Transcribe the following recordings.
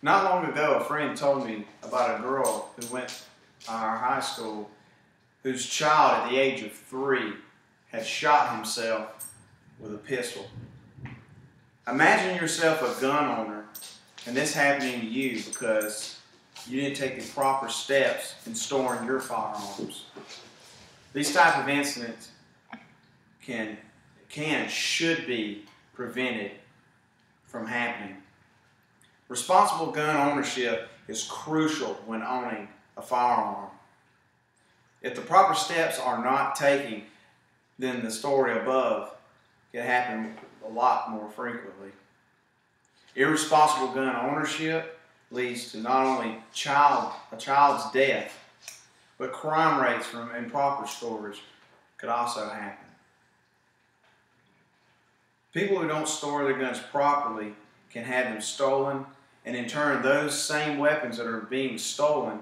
Not long ago, a friend told me about a girl who went to our high school whose child at the age of 3 had shot himself with a pistol. Imagine yourself a gun owner and this happening to you because you didn't take the proper steps in storing your firearms. These type of incidents should be prevented from happening. Responsible gun ownership is crucial when owning a firearm. If the proper steps are not taken, then the story above can happen a lot more frequently. Irresponsible gun ownership leads to not only a child's death, but crime rates from improper storage could also happen. People who don't store their guns properly can have them stolen, and in turn those same weapons that are being stolen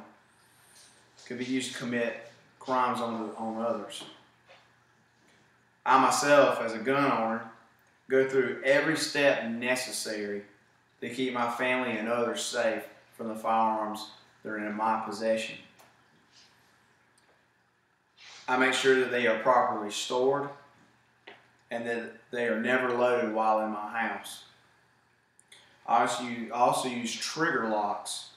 could be used to commit crimes on others. I myself, as a gun owner, go through every step necessary to keep my family and others safe from the firearms that are in my possession. I make sure that they are properly stored and that they are never loaded while in my house. I also use trigger locks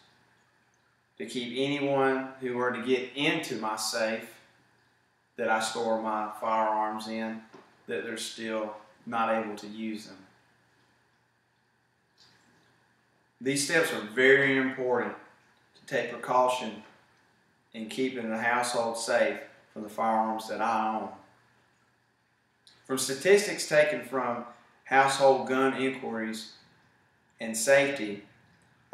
to keep anyone who were to get into my safe that I store my firearms in, that they're still not able to use them. These steps are very important to take precaution in keeping the household safe from the firearms that I own. From statistics taken from household gun inquiries and safety,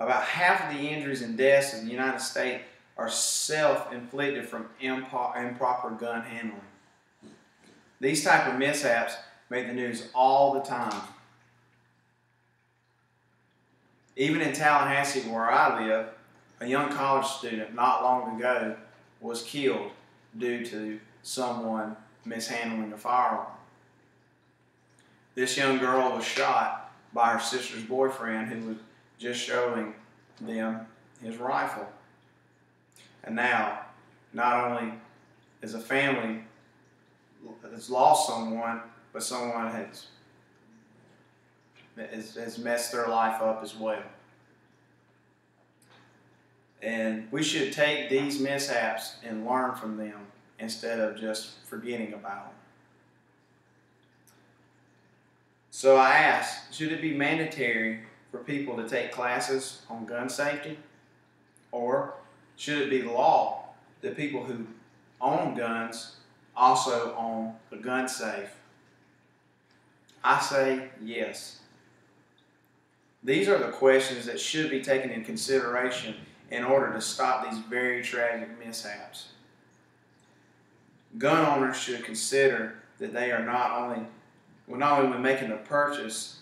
about half of the injuries and deaths in the United States are self-inflicted from improper gun handling. These type of mishaps make the news all the time. Even in Tallahassee, where I live, a young college student not long ago was killed due to someone mishandling a firearm. This young girl was shot by her sister's boyfriend who was just showing them his rifle. And now, not only is a family has lost someone, but someone has messed their life up as well. And we should take these mishaps and learn from them instead of just forgetting about them. So I ask, should it be mandatory for people to take classes on gun safety? Or should it be law that people who own guns also own a gun safe? I say yes. These are the questions that should be taken in consideration in order to stop these very tragic mishaps. Gun owners should consider that they are not only when making a purchase,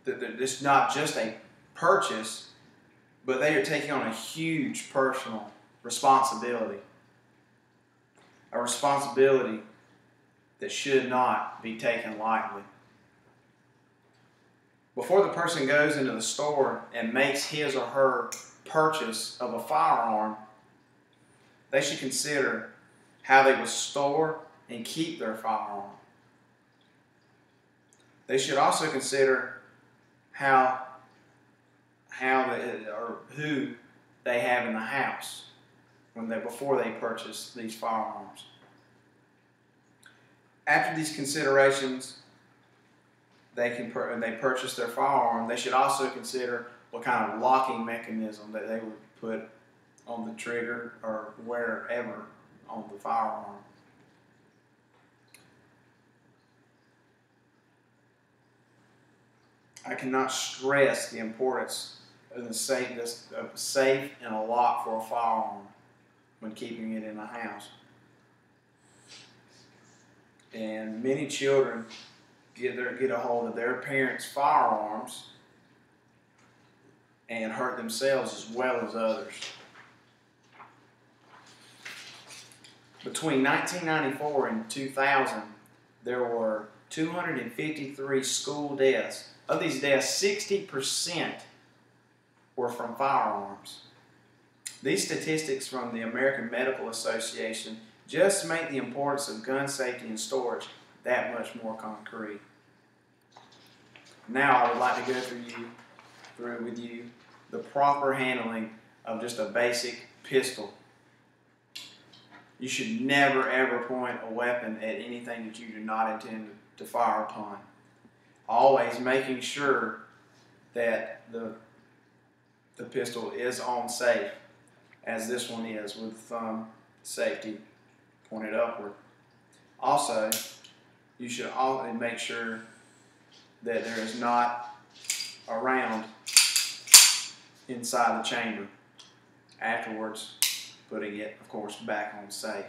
that it's not just a purchase, but they are taking on a huge personal responsibility. A responsibility that should not be taken lightly. Before the person goes into the store and makes his or her purchase of a firearm, they should consider how they will store and keep their firearm. They should also consider who they have in the house before they purchase these firearms. After these considerations, they purchase their firearm. They should also consider what kind of locking mechanism that they would put on the trigger or wherever on the firearm. I cannot stress the importance of a safe and a lock for a firearm when keeping it in a house. And many children get a hold of their parents' firearms and hurt themselves as well as others. Between 1994 and 2000, there were 253 school deaths. Of these deaths, 60% or from firearms. These statistics from the American Medical Association just make the importance of gun safety and storage that much more concrete. Now I would like to go through with you the proper handling of just a basic pistol. You should never ever point a weapon at anything that you do not intend to fire upon. Always making sure that the pistol is on safe, as this one is, with the thumb safety pointed upward. Also, you should always make sure that there is not a round inside the chamber. Afterwards, putting it, of course, back on safe.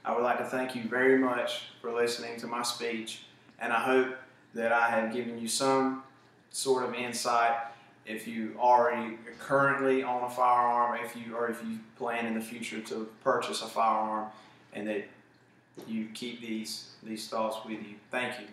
I would like to thank you very much for listening to my speech, and I hope that I have given you some sort of insight if you already currently own a firearm, if you plan in the future to purchase a firearm, and that you keep these thoughts with you. Thank you.